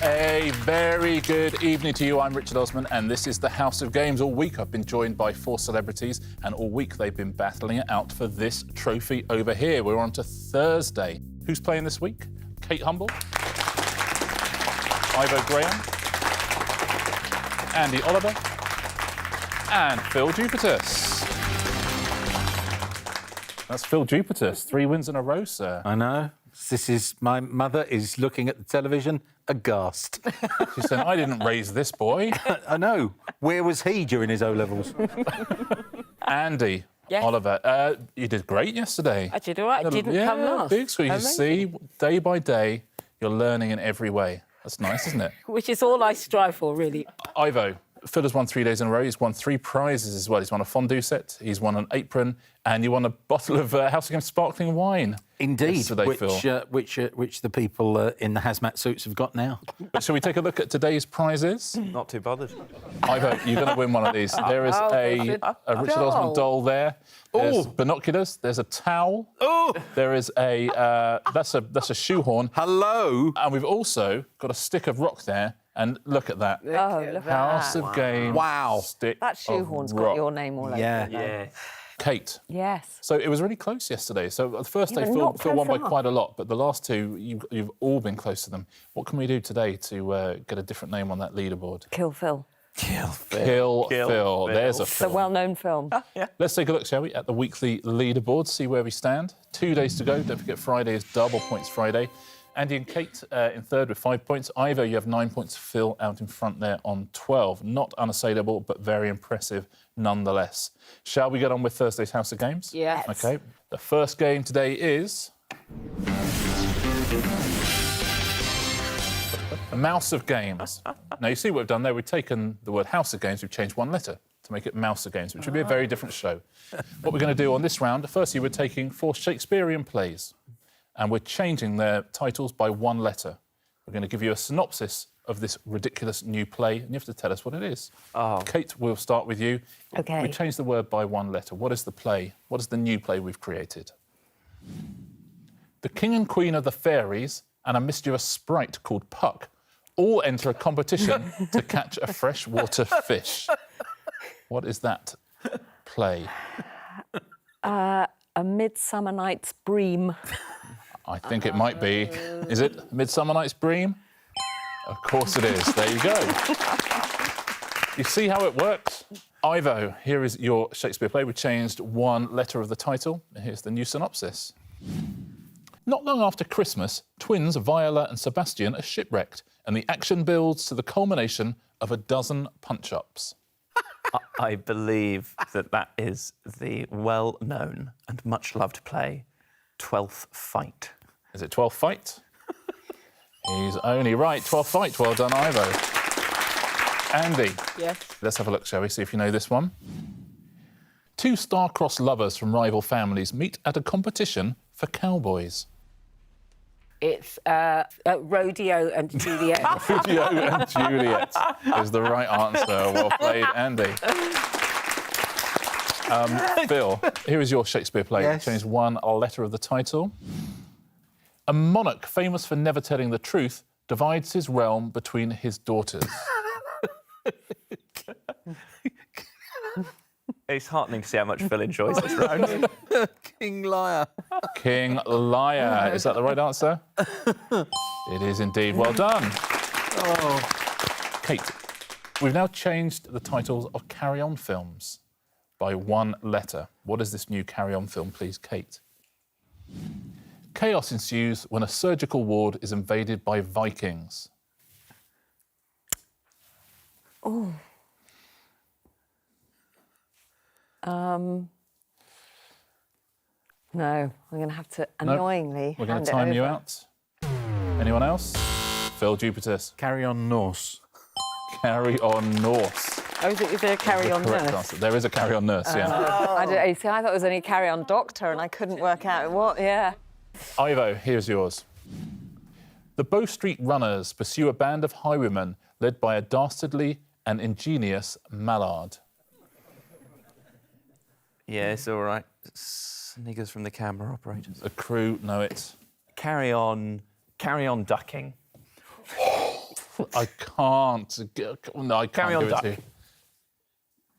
A very good evening to you. I'm Richard Osman, and this is the House of Games. All week I've been joined by 4 celebrities, and all week they've been battling it out for this trophy over here. We're on to Thursday. Who's playing this week? Kate Humble, Ivo Graham, Andi Oliver, and Phill Jupitus. That's Phill Jupitus. 3 wins in a row, sir. I know. This is... My mother is looking at the television aghast. She's saying, I didn't raise this boy. I know. Where was he during his O-levels? Andi Yes. Oliver, you did great yesterday. I did all right. I didn't come last. Big score. You Amazing. see, day by day, you're learning in every way. That's nice, isn't it? Which is all I strive for, really. Ivo, Phill has won 3 days in a row. He's won 3 prizes as well. He's won a fondue set, he's won an apron, and you won a bottle of House of Games sparkling wine. Indeed, Yesterday, which the people in the hazmat suits have got now. But shall we take a look at today's prizes? Not too bothered. Ivo, you're going to win one of these. There is a Richard Osman doll there. There's binoculars. There's a towel. Oh! There is a that's a shoehorn. Hello. And we've also got a stick of rock there. And look at that. Oh, look at House that. of Games. Wow. Stick That shoehorn's of got rock. your name all over Yeah. it. though. Yeah. Kate. Yes. So it was really close yesterday. So the first day, but Phill not won by close quite a lot, but the last 2, you've all been close to them. What can we do today to get a different name on that leaderboard? Kill Phill. Kill Phill. There's a It's a Phill. well-known film. Let's take a look, shall we, at the weekly leaderboard, see where we stand. 2 days to go. Don't forget Friday is double points Friday. Andy and Kate in third with 5 points. Ivo, you have 9 points. Phill out in front there on 12. Not unassailable, but very impressive nonetheless. Shall we get on with Thursday's House of Games? Yes. OK. The first game today is... a Mouse of Games. Now, you see what we've done there? We've taken the word House of Games, we've changed 1 letter to make it Mouse of Games, which would be a very different show. What we're going to do on this round, firstly, we're taking 4 Shakespearean plays, and we're changing their titles by 1 letter. We're going to give you a synopsis of this ridiculous new play, and you have to tell us what it is. Oh. Kate, we'll start with you. OK. We changed the word by 1 letter. What is the play? What is the new play we've created? The King and Queen of the Fairies and a mischievous sprite called Puck all enter a competition to catch a freshwater fish. What is that play? A Midsummer Night's Bream. I think it might be. Is it Midsummer Night's Dream? Of course it is. There you go. You see how it works? Ivo, here is your Shakespeare play. We changed 1 letter of the title. Here's the new synopsis. Not long after Christmas, twins Viola and Sebastian are shipwrecked, and the action builds to the culmination of a dozen punch-ups. I believe that is the well-known and much-loved play, 12th Fight. Is it 12th Fight? He's only right. 12th Fight. Well done, Ivo. Andy. Yes. Let's have a look, shall we, see if you know this one. 2 star-crossed lovers from rival families meet at a competition for cowboys. It's Rodeo and Juliet. Romeo and Juliet is the right answer. Well played, Andy. Phill, here is your Shakespeare play. Yes. Change 1 letter of the title. A monarch famous for never telling the truth divides his realm between his daughters. It's heartening to see how much Phill enjoys this round. King Liar. King Liar. Is that the right answer? It is indeed. Well done. Oh. Kate, we've now changed the titles of Carry On films by 1 letter. What is this new Carry On film, please, Kate? Chaos ensues when a surgical ward is invaded by Vikings. Oh. No, I'm going to have to annoyingly We're going hand to it time you over. out. Anyone else? Phill Jupitus. Carry On Norse. Carry On Norse. Oh, is there a carry-on Correct nurse? answer. There is a Carry On nurse, yeah. I thought it was only a carry-on doctor and I couldn't work out what, yeah. Ivo, here's yours. The Bow Street Runners pursue a band of highwaymen led by a dastardly and ingenious mallard. Yeah, it's all right. Sniggers from the camera operators. The crew know it. Carry on ducking. I can't. No, I can't Carry on, give it duck. to you.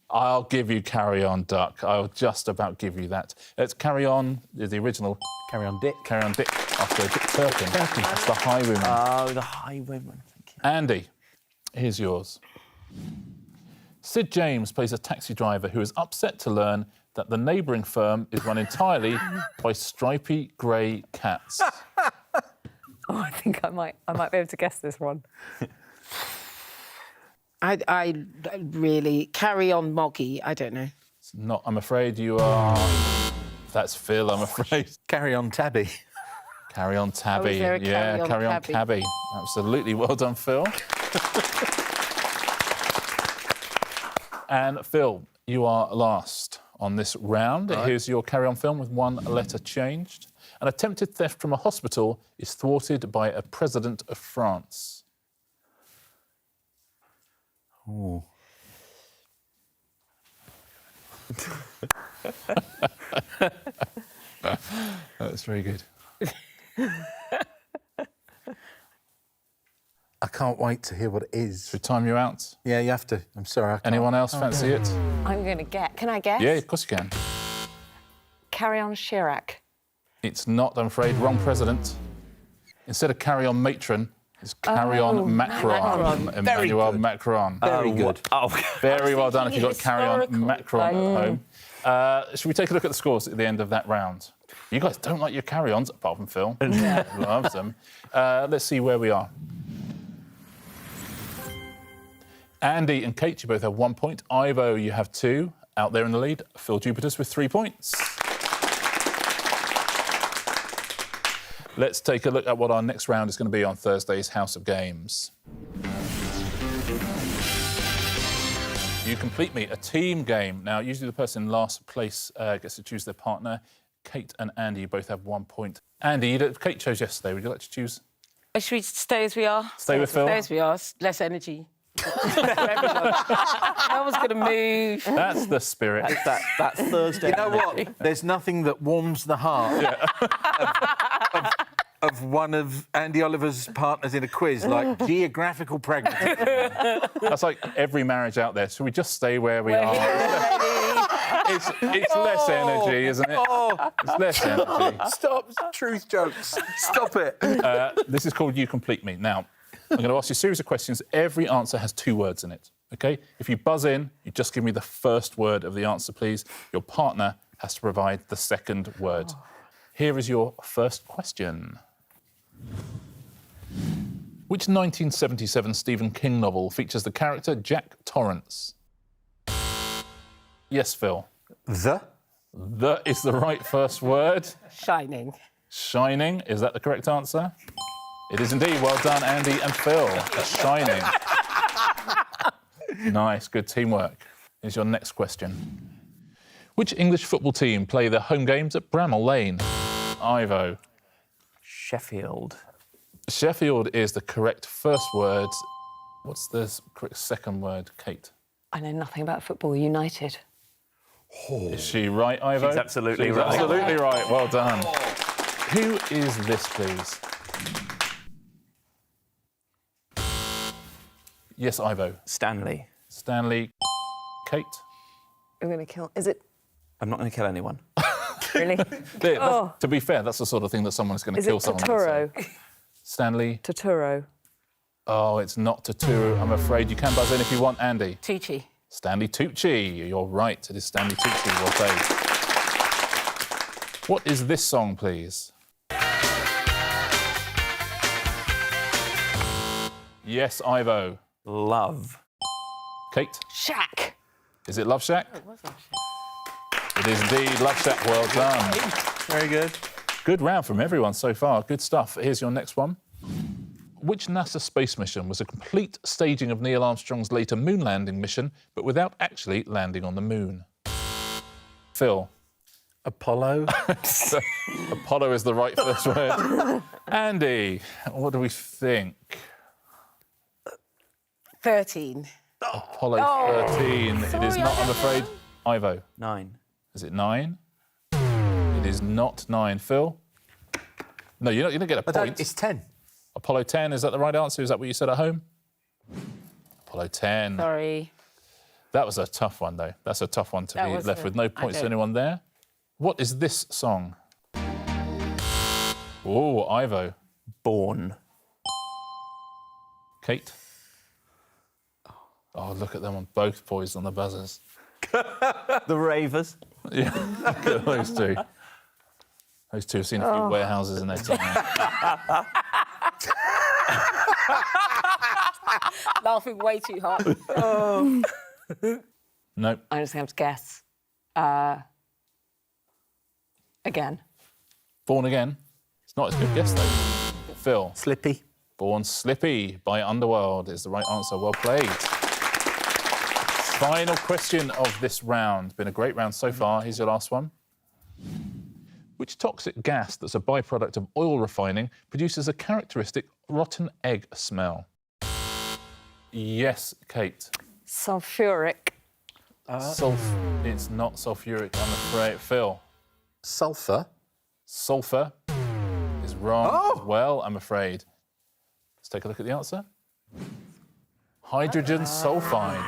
I'll give you Carry On Duck. I'll just about give you that. It's Carry On, the original Carry on, Dick. Carry On Dick after Dick Turpin. That's the Highwayman. Oh, the highwayman. Thank you. Andy, here's yours. Sid James plays a taxi driver who is upset to learn that the neighbouring firm is run entirely by stripy grey cats. Oh, I think I might be able to guess this one. I really carry on Moggy. I don't know. It's not, I'm afraid you are... That's Phill, I'm afraid. Carry on, Tabby. Carry On Tabby. is there a Yeah, Carry On Carry On Cabby. Absolutely. Well done, Phill. And Phill, you are last on this round. Right. Here's your Carry On film with one letter changed. An attempted theft from a hospital is thwarted by a president of France. Oh. That's very good. I can't wait to hear what it is. Should we time you out? Yeah, you have to. I'm sorry. I can't. Anyone else fancy it? I'm going to get. Can I guess? Yeah, of course you can. Carry On Chirac. It's not, I'm afraid. Wrong president. Instead of Carry On Matron, it's Carry On Macron. Emmanuel Macron. Very good. Oh, Very well done if you got Carry On historical. Macron at home. Should we take a look at the scores at the end of that round? You guys don't like your carry-ons, apart from Phill. Loves them. Let's see where we are. Andy and Kate, you both have 1 point. Ivo, you have 2. Out there in the lead, Phill Jupitus with 3 points. Let's take a look at what our next round is going to be on Thursday's House of Games. You Complete Me, a team game. Now, usually the person in last place gets to choose their partner. Kate and Andy, you both have 1 point. Andy, Kate chose yesterday. Would you like to choose? Should we stay as we are? Stay with Phill? Stay as we are. Less energy. No one's going to move. That's the spirit. that Thursday. You know what? There's nothing that warms the heart of one of Andi Oliver's partners in a quiz, like geographical pragmatism. That's like every marriage out there. Should we just stay where we are? It's less energy, isn't it? It's less energy. Stop truth jokes. Stop it. This is called You Complete Me. Now, I'm going to ask you a series of questions. Every answer has 2 words in it, OK? If you buzz in, you just give me the first word of the answer, please. Your partner has to provide the second word. Here is your first question. Which 1977 Stephen King novel features the character Jack Torrance? Yes, Phill. The? The is the right first word. Shining. Shining, is that the correct answer? It is indeed. Well done, Andy and Phill. Shining. Nice, good teamwork. Here's your next question. Which English football team play their home games at Bramall Lane? Ivo. Sheffield. Sheffield is the correct first word. What's the correct second word, Kate? I know nothing about football. United. Is she right, Ivo? She's absolutely She's right. Absolutely right. Well done. Who is this, please? Yes, Ivo. Stanley. Stanley. Kate. I'm going to kill. Is it I'm not going to kill anyone. really? To be fair, that's the sort of thing that someone's going to Is kill it someone. Totoro? Stanley. Totoro. Oh, it's not Totoro, I'm afraid. You can buzz in if you want, Andy. Tucci. Stanley Tucci. You're right. It is Stanley Tucci. Well played. What is this song, please? Yes, Ivo. Love. Kate. Shack. Is it Love Shack? It was Love It is indeed Love Shack. Well done. Very good. Good round from everyone so far. Good stuff. Here's your next one. Which NASA space mission was a complete staging of Neil Armstrong's later moon landing mission, but without actually landing on the moon? Phill. Apollo. Apollo is the right first word. Andy, what do we think? 13. Apollo 13. It is not, I'm afraid. Ivo. 9. Is it 9? It is not 9. Phill? No, you don't get a point. It's 10. Apollo 10, is that the right answer? Is that what you said at home? Apollo 10. Sorry. That was a tough one, though. That's a tough one to That be was left with no points to anyone there. What is this song? Oh, Ivo. Born. Kate? Oh, look at them on both poised on the buzzers. The Ravers. Yeah, look at those two. Those two have seen a few warehouses in their time. Laughing way too hard. Nope. I'm just going to have to guess. Again. Born Again. It's not as good a guess, though. Phill. Slippy. Born Slippy by Underworld is the right answer. Well played. Final question of this round. Been a great round so far. Here's your last one. Which toxic gas that's a byproduct of oil refining produces a characteristic rotten egg smell? Yes, Kate. Sulfuric. It's not sulfuric, I'm afraid. Phill. Sulphur. Sulphur is wrong as well, I'm afraid. Let's take a look at the answer. Hydrogen sulfide.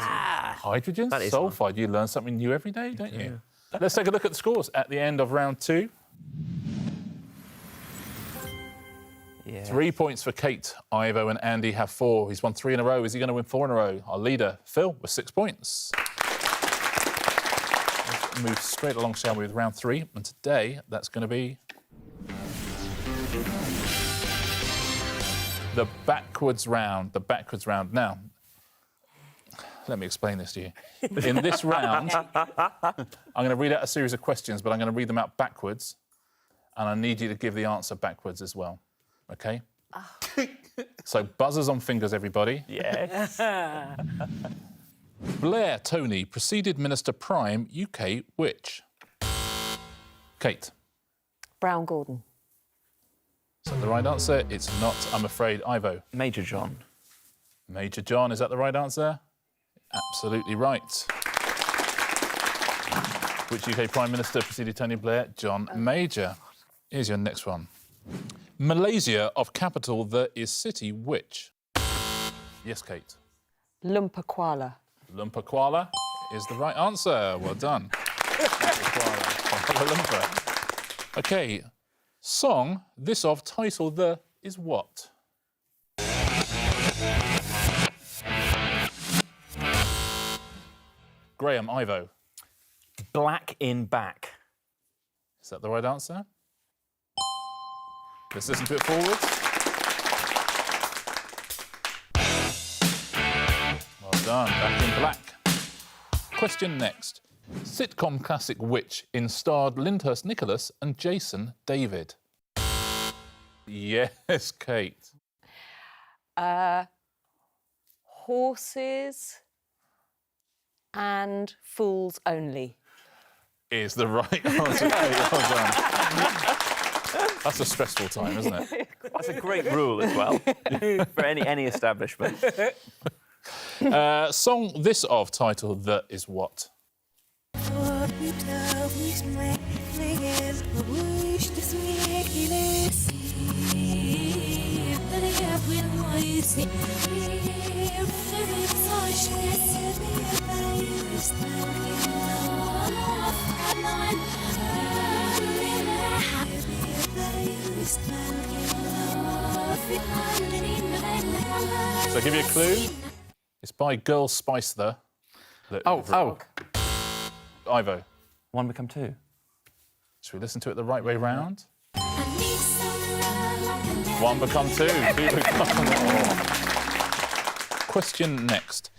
Hydrogen That is sulfide. You learn something new every day, don't you? Let's take a look at the scores at the end of round 2. Yeah. 3 points for Kate. Ivo and Andy have 4. He's won 3 in a row. Is he going to win 4 in a row? Our leader, Phill, with 6 points. Let's move straight along, shall we, with round 3. And today, that's going to be the backwards round. The backwards round. Now, let me explain this to you. In this round, I'm going to read out a series of questions, but I'm going to read them out backwards. And I need you to give the answer backwards as well. OK? So buzzers on fingers, everybody. Yes. Blair Tony preceded Minister Prime UK which? Kate. Brown Gordon. Is that the right answer? It's not, I'm afraid. Ivo. Major John. Major John, is that the right answer? Absolutely right. Which UK Prime Minister preceded Tony Blair? John Major. Here's your next one. Malaysia of capital that is city which? Yes, Kate. Lumpur Kuala. Lumpur Kuala is the right answer. Well done. Kuala Lumpur. OK. Song this of title the is what? Graham, Ivo. Black in back. Is that the right answer? Let's listen to it forwards. Well done. Back in black. Question next. Sitcom classic which starred Lyndhurst Nicholas and Jason David? Yes, Kate. Horses and Fools Only. Is the right answer, Kate. Well done. That's a stressful time, isn't it? That's a great rule as well for any establishment. Song this of title that is what? So I'll give you a clue. It's by Girl Spice the. Ivo. One become two. Should we listen to it the right way round? One become two. Two become one. Question next.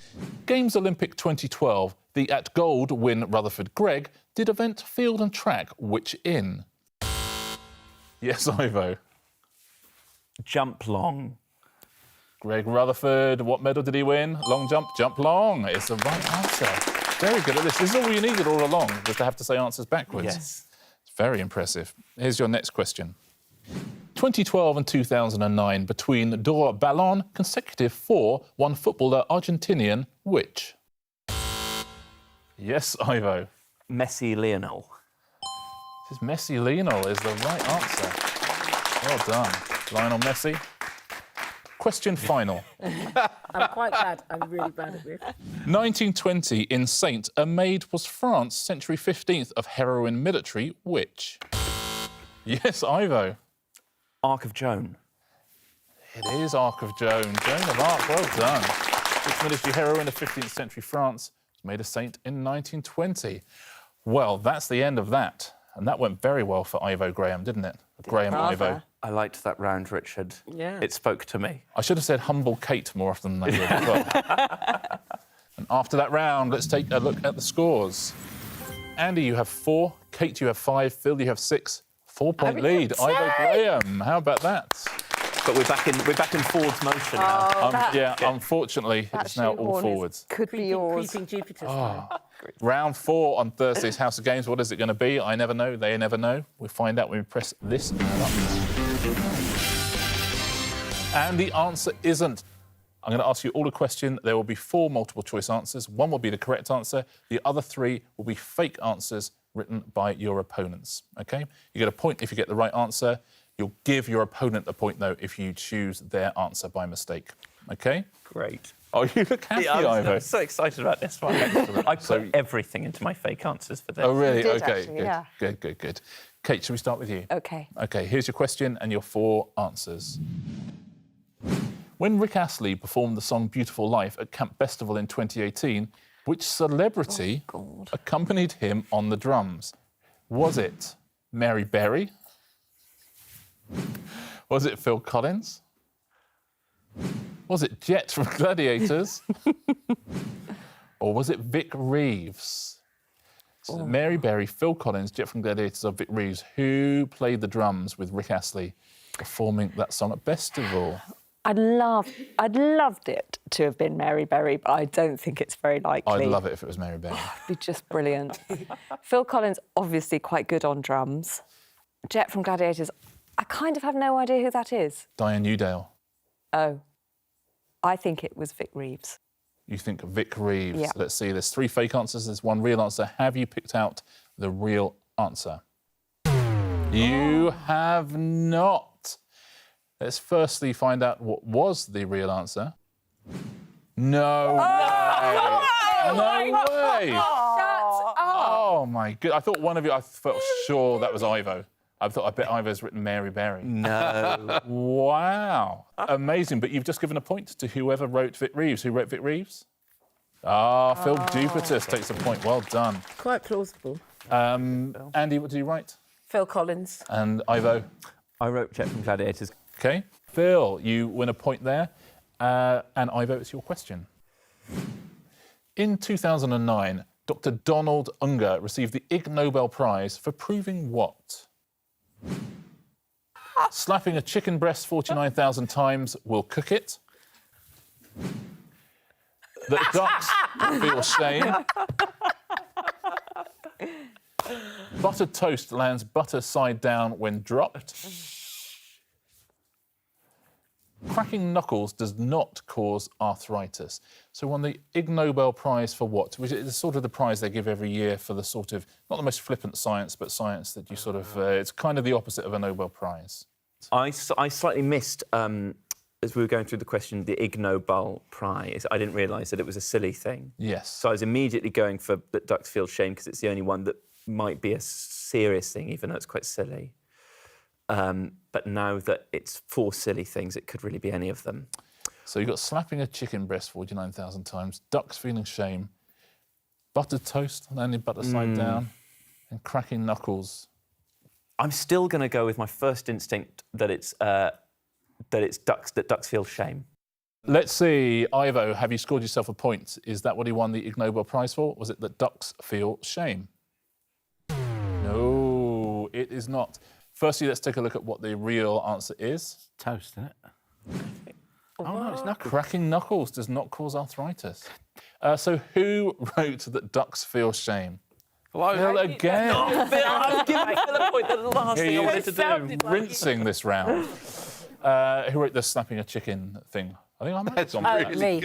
Games Olympic 2012, the at gold win Rutherford Gregg did event field and track which in? Yes, Ivo. Jump long. Greg Rutherford, what medal did he win? Long jump, jump long. It's the right answer. Very good at this. This is all you needed all along, was to have to say answers backwards. Yes. It's very impressive. Here's your next question. 2012 and 2009, between door ballon consecutive for one footballer Argentinian, which? Yes, Ivo. Messi Lionel. This is Messi Lionel is the right answer. Well done. Lionel Messi. Question final. I'm quite bad. I'm really bad at this. 1920 in Saint, a maid was France, century 15th of heroine military, which? Yes, Ivo. Ark of Joan. It is Ark of Joan. Joan of Arc, well done. Which military heroine of 15th century France was made a saint in 1920. Well, that's the end of that. And that went very well for Ivo Graham, didn't it? Graham Ivo. I liked that round, Richard. Yeah. It spoke to me. I should have said humble Kate more often than I did as well. And after that round, let's take a look at the scores. Andy, you have 4. Kate, you have 5. Phill, you have 6. 4-point lead. Ivo Graham, how about that? But we're back in Ford's motion now. Yeah, unfortunately, it's now all forwards. Could be yours. Creeping Jupitus. Round 4 on Thursday's House of Games. What is it going to be? I never know. They never know. We'll find out when we press this button. And the answer isn't. I'm going to ask you all a question. There will be 4 multiple-choice answers. 1 will be the correct answer. The other 3 will be fake answers written by your opponents. OK? You get a point if you get the right answer. You'll give your opponent a point, though, if you choose their answer by mistake. OK? Great. Oh, you look happy, Ivo. I'm so excited about this one. I put everything into my fake answers for this. Oh, really? You did, OK, actually, good, yeah. good. Kate, shall we start with you? OK. OK, here's your question and your 4 answers. When Rick Astley performed the song Beautiful Life at Camp Festival in 2018, which celebrity accompanied him on the drums? Was it Mary Berry? Was it Phil Collins? Was it Jet from Gladiators? Or was it Vic Reeves? So Mary Berry, Phil Collins, Jet from Gladiators, or Vic Reeves? Who played the drums with Rick Astley performing that song at Festival? I'd loved it to have been Mary Berry, but I don't think it's very likely. I'd love it if it was Mary Berry. It'd be just brilliant. Phil Collins, obviously quite good on drums. Jet from Gladiators, I kind of have no idea who that is. Diane Newdale. Oh, I think it was Vic Reeves. You think Vic Reeves. Yeah. Let's see, there's 3 fake answers, there's 1 real answer. Have you picked out the real answer? You have not. Let's firstly find out what was the real answer. No way. No way. Oh, my God. I thought one of you, I felt sure that was Ivo. I bet Ivo's written Mary Berry. No. Wow. Amazing. But you've just given a point to whoever wrote Vic Reeves. Who wrote Vic Reeves? Phill Jupitus takes a point. Well done. Quite plausible. Andy, what did you write? Phil Collins. And Ivo? I wrote Jet from Gladiators. OK. Phill, you win a point there. And Ivo, it's your question. In 2009, Dr. Donald Unger received the Ig Nobel Prize for proving what? Slapping a chicken breast 49,000 times will cook it. That ducks feel shame. Buttered toast lands butter side down when dropped. Cracking knuckles does not cause arthritis. So won the Ig Nobel Prize for what? Which is sort of the prize they give every year for the sort of, not the most flippant science, but science that you sort of, it's kind of the opposite of a Nobel Prize. I slightly missed, as we were going through the question, the Ig Nobel Prize. I didn't realise that it was a silly thing. Yes. So I was immediately going for that ducks feel shame because it's the only one that might be a serious thing, even though it's quite silly. But now that it's 4 silly things, it could really be any of them. So you've got slapping a chicken breast 49,000 times, ducks feeling shame, buttered toast landing butter side down, and cracking knuckles. I'm still going to go with my first instinct that it's ducks, that ducks feel shame. Let's see, Ivo, have you scored yourself a point? Is that what he won the Ig Nobel Prize for? Was it that ducks feel shame? No, it is not. Firstly, let's take a look at what the real answer is. Toast, isn't it? Oh, no, it's knuckles. Cracking knuckles does not cause arthritis. So who wrote that ducks feel shame? Phill again. Phill, I'm giving Phill a point. That's the last thing I wanted to do. Rinsing this round. Who wrote the slapping a chicken thing? I think I might have gone Me.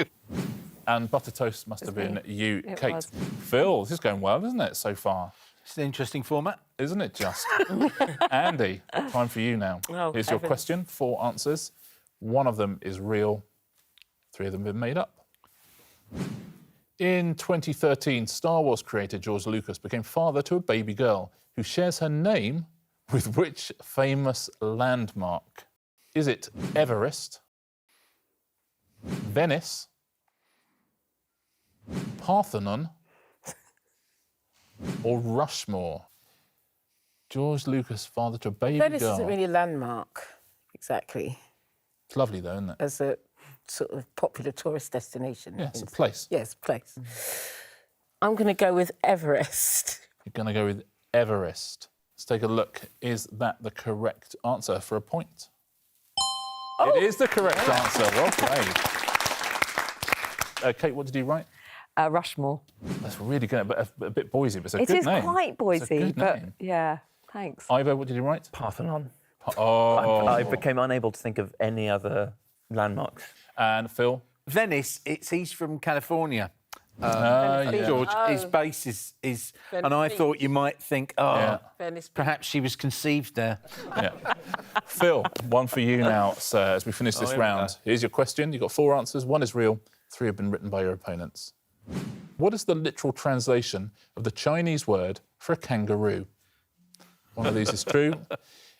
And butter toast must have been you, It Kate. was. Phill, this is going well, isn't it, so far? It's an interesting format. Isn't it just? Andy, time for you now. Oh, Here's your heavens. question, 4 answers. One of them is real. 3 of them have been made up. In 2013, Star Wars creator George Lucas became father to a baby girl who shares her name with which famous landmark? Is it Everest, Venice, Parthenon, or Rushmore? George Lucas, father to a baby Venice girl. isn't really a landmark, exactly, It's lovely though, isn't it? as a sort of popular tourist destination. Yeah, it's a place. Yes, place. I'm going to go with Everest. You're going to go with Everest. Let's take a look. Is that the correct answer for a point? It is the correct answer. Well played. Kate, what did you write? Rushmore. That's really good, but a bit Boise, but it's a It good is name. quite It's a Boise, good but name. yeah, thanks. Ivo, what did you write? Parthenon. Oh. I became unable to think of any other landmarks. And Phill? Venice, he's from California. Yeah. George, his base is and I thought you might think, Yeah. Venice. perhaps she was conceived there. Yeah. Phill, one for you now, sir, as we finish this here we round. go. Here's your question. You've got 4 answers. 1 is real, 3 have been written by your opponents. What is the literal translation of the Chinese word for a kangaroo? One of these is true.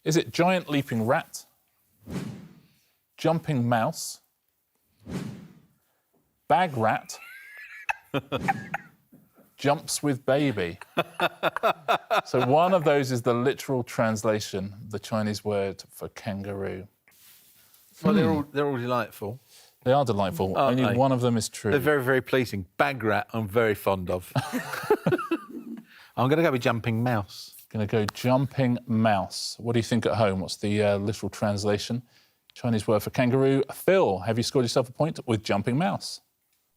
Is it giant leaping rat, jumping mouse, bag rat, jumps with baby? So one of those is the literal translation of the Chinese word for kangaroo. Well, they're all delightful. They are delightful. Only they? one of them is true. They're very, very pleasing. Bag rat, I'm very fond of. I'm going to go with jumping mouse. Going to go jumping mouse. What do you think at home? What's the literal translation? Chinese word for kangaroo. Phill, have you scored yourself a point with jumping mouse?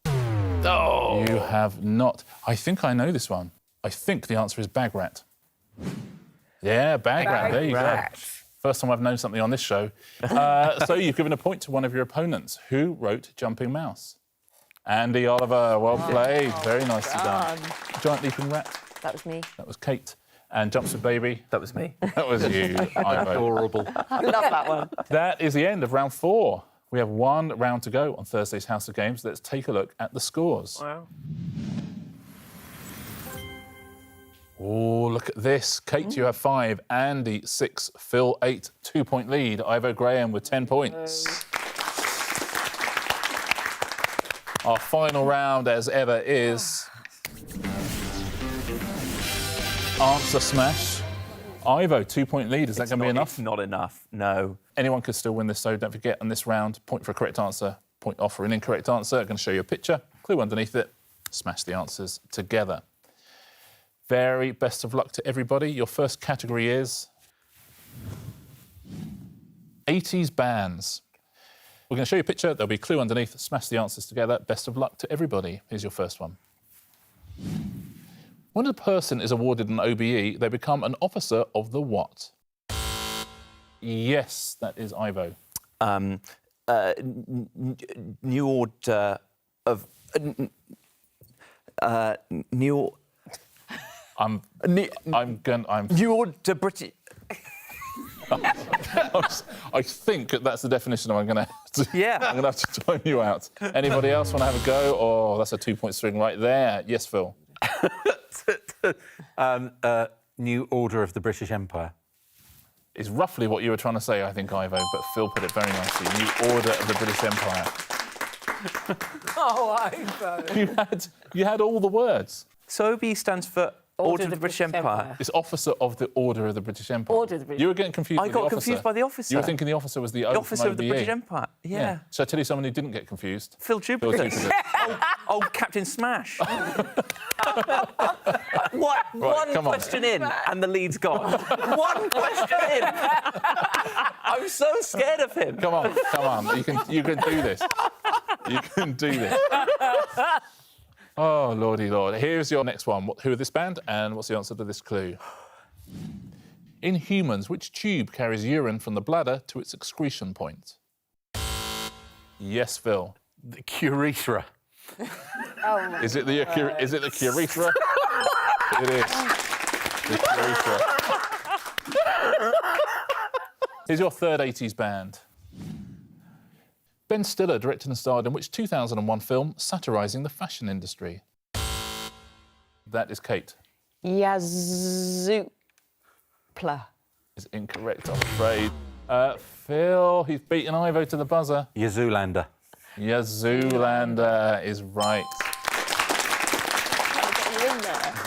Oh! You have not. I think I know this one. I think the answer is bag rat. Yeah, bag rat. There you go. First time I've known something on this show. So you've given a point to one of your opponents. Who wrote Jumping Mouse? Andi Oliver. Well played. Very nicely done. Giant leaping rat. That was me. That was Kate. And Jumps with Baby. That was me. That was you, Ivo. Adorable. I love that one. That is the end of round 4. We have 1 round to go on Thursday's House of Games. Let's take a look at the scores. Wow. Oh, look at this. Kate, you have 5. Andi, 6. Phill, 8. 2-point lead. Ivo Graham with 10 points. Our final round, as ever, is Answer Smash. Ivo, 2-point lead. Is that going to be enough? It's not enough, no. Anyone could still win this, so don't forget, on this round, point for a correct answer, point off for an incorrect answer. I'm going to show you a picture, clue underneath it, smash the answers together. Very best of luck to everybody. Your first category is 80s bands. We're going to show you a picture, there'll be a clue underneath, smash the answers together. Best of luck to everybody. Here's your first one. When a person is awarded an OBE, they become an officer of the what? Yes, that is Ivo. New order of... new... I'm New order British... I think that's the definition I'm going to have to... Yeah. I'm going to have to time you out. Anybody else want to have a go? Oh, that's a 2-point string right there. Yes, Phill. New Order of the British Empire. Is roughly what you were trying to say, I think, Ivo, but Phill put it very nicely. New Order of the British Empire. Oh, Ivo. You had all the words. So OBE stands for Order of the British Empire. It's Officer of the Order of the British Empire. Order of the British- You were getting confused I with the got officer. confused by the officer. You were thinking the officer was the The O officer from of the OBE. British Empire. Yeah. Shall I tell you someone who didn't get confused? Phill Phill Jupitus. Jupitus. Oh, Captain Smash. What? One come on. question in, and the lead's gone. One question in. I'm so scared of him. Come on. You can do this. You can do this. Oh, lordy lord. Here's your next one. Who are this band, and what's the answer to this clue? In humans, which tube carries urine from the bladder to its excretion point? Yes, Phill. The urethra. Is it the urethra? It is. The urethra. Here's your third 80s band. Ben Stiller directed and starred in which 2001 film satirising the fashion industry? That is Kate. Yazupla. Is incorrect, I'm afraid. Phil, he's beaten Ivo to the buzzer. Zoolander. Yeah, Zoolander is right.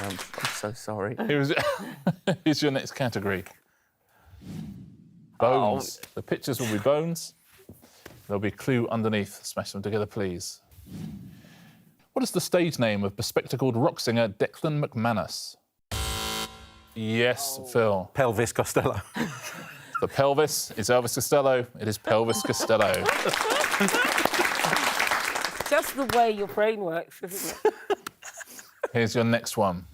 I'm so sorry. Here's your next category. Bones. The pictures will be bones. There'll be a clue underneath. Smash them together, please. What is the stage name of bespectacled rock singer Declan McManus? Yes, Phil. Pelvis Costello. The pelvis is Elvis Costello. It is Pelvis Costello. Just the way your brain works, isn't it? Here's your next one.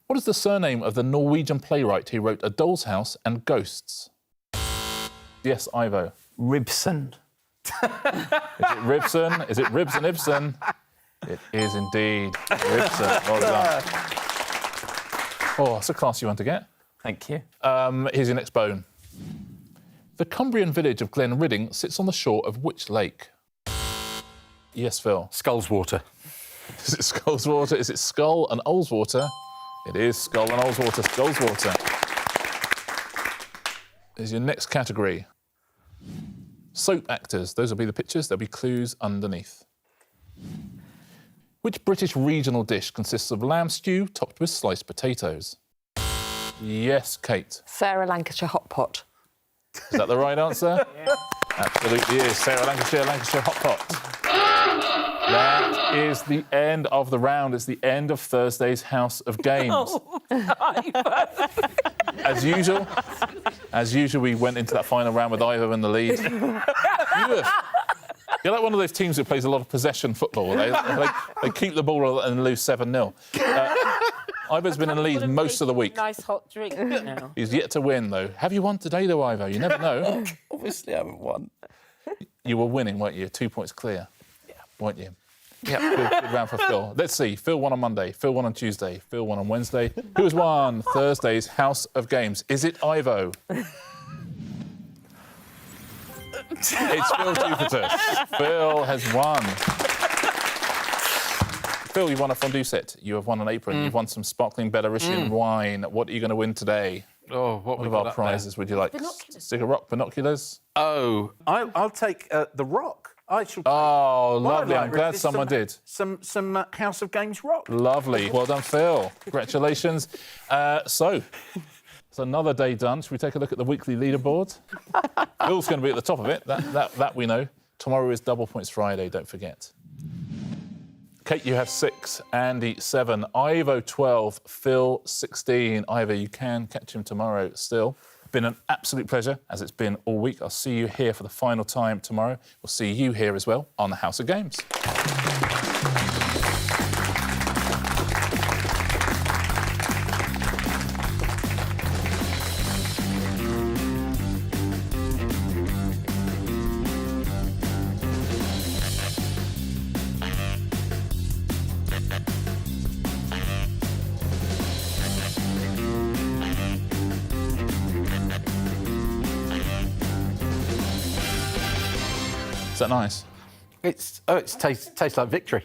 What is the surname of the Norwegian playwright who wrote A Doll's House and Ghosts? Yes, Ivo. Ribson. Is it Ribson? Is it Ribs and Ibsen? It is indeed Ribson. Well done. Oh, that's a classy one to get. Thank you. Here's your next bone. The Cumbrian village of Glen Ridding sits on the shore of which lake? Yes, Phil. Skullswater. Is it Skullswater? Is it Skull and Ullswater? It is Skull and Ullswater. Skullswater. Here's your next category. Soap actors. Those will be the pictures. There'll be clues underneath. Which British regional dish consists of lamb stew topped with sliced potatoes? Yes, Kate. Sarah Lancashire hot pot. Is that the right answer? Yeah. Absolutely is. Sarah Lancashire hot pot. That is the end of the round. It's the end of Thursday's House of Games. Oh, As usual, we went into that final round with Ivo in the lead. You're like one of those teams that plays a lot of possession football. They keep the ball and lose 7-0. Ivo's been in the lead most of the week. Nice hot drink now. He's yet to win, though. Have you won today, though, Ivo? You never know. Obviously, I haven't won. You were winning, weren't you? 2 points clear, weren't you? Yeah, good round for Phil. Let's see. Phil won on Monday. Phil won on Tuesday. Phil won on Wednesday. Who has won Thursday's House of Games? Is it Ivo? It's Phill Jupitus. Phil has won. Phil, you've won a fondue set. You have won an apron. You've won some sparkling Belarusian wine. What are you going to win today? Oh, what What of our prizes would you like? Stick a rock, binoculars? Oh, I'll take the rock. I shall. Oh, Well, lovely. I'd I'm like glad this- someone did. Some House of Games rock. Lovely. Well done, Phil. Congratulations. So, it's another day done. Should we take a look at the weekly leaderboard? Phil's going to be at the top of it. That we know. Tomorrow is Double Points Friday, don't forget. Kate, you have 6, Andy 7, Ivo 12, Phil 16. Ivo, you can catch him tomorrow still. Been an absolute pleasure, as it's been all week. I'll see you here for the final time tomorrow. We'll see you here as well on the House of Games. Is that nice? It tastes like victory.